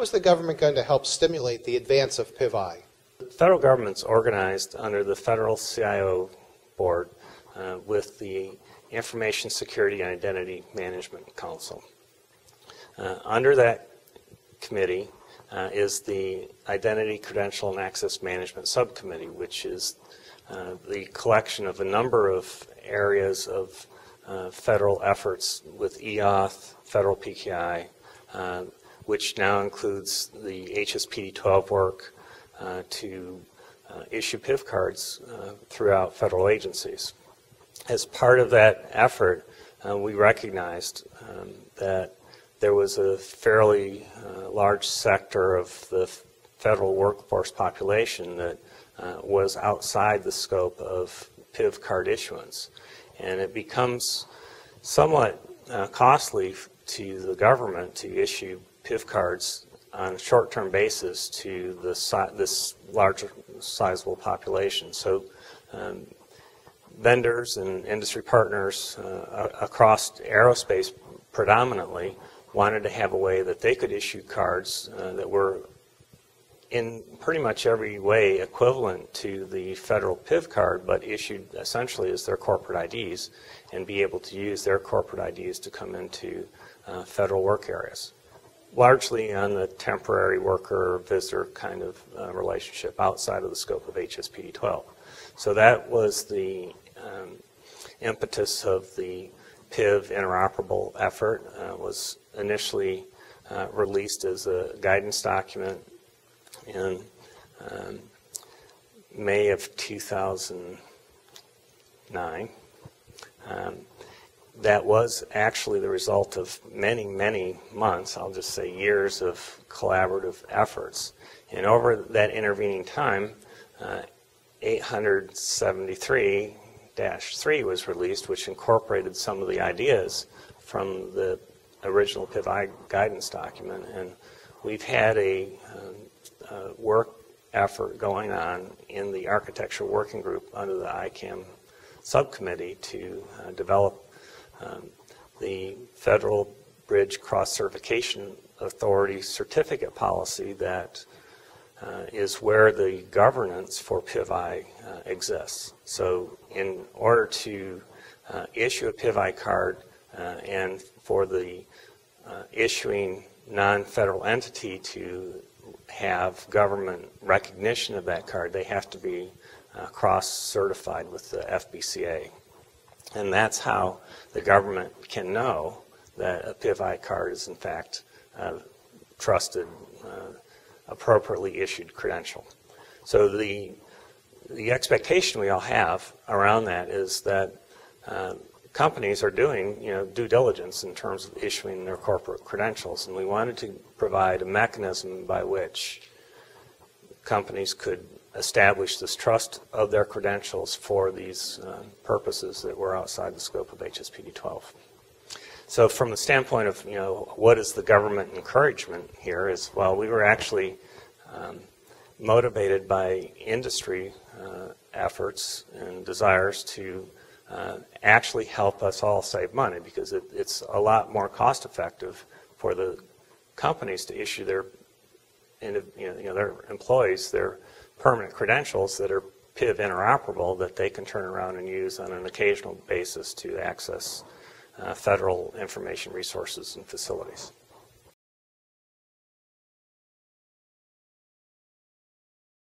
is the government going to help stimulate the advance of PIV-I? The federal government's organized under the Federal CIO Board with the Information Security and Identity Management Council. Under that committee is the Identity, Credential, and Access Management Subcommittee, which is the collection of a number of areas of federal efforts with EOTH, federal PKI, which now includes the HSPD-12 work to issue PIV cards throughout federal agencies. As part of that effort, we recognized that there was a fairly large sector of the federal workforce population that was outside the scope of PIV card issuance. And it becomes somewhat costly to the government to issue PIV cards on a short-term basis to this larger sizable population. So vendors and industry partners across aerospace predominantly wanted to have a way that they could issue cards that were in pretty much every way equivalent to the federal PIV card, but issued essentially as their corporate IDs, and be able to use their corporate IDs to come into federal work areas, largely on the temporary worker visitor kind of relationship outside of the scope of HSPD-12. So that was the impetus of the PIV-Interoperable effort. Was initially released as a guidance document in May of 2009. That was actually the result of many, many months, I'll just say years of collaborative efforts. And over that intervening time, 873-3 was released, which incorporated some of the ideas from the original PIV-I guidance document. And we've had a work effort going on in the architecture working group under the ICAM subcommittee to develop the Federal Bridge Cross-Certification Authority certificate policy that is where the governance for PIV-I exists. So in order to issue a PIV-I card and for the issuing non-federal entity to have government recognition of that card, they have to be cross-certified with the FBCA. And that's how the government can know that a PIV-I card is in fact trusted, appropriately issued credential. So the expectation we all have around that is that companies are doing due diligence in terms of issuing their corporate credentials, and we wanted to provide a mechanism by which companies could establish this trust of their credentials for these purposes that were outside the scope of HSPD-12. So from the standpoint of what is the government encouragement here is, well, we were actually motivated by industry efforts and desires to actually help us all save money, because it's a lot more cost effective for the companies to issue their their employees their permanent credentials that are PIV-Interoperable that they can turn around and use on an occasional basis to access federal information resources and facilities.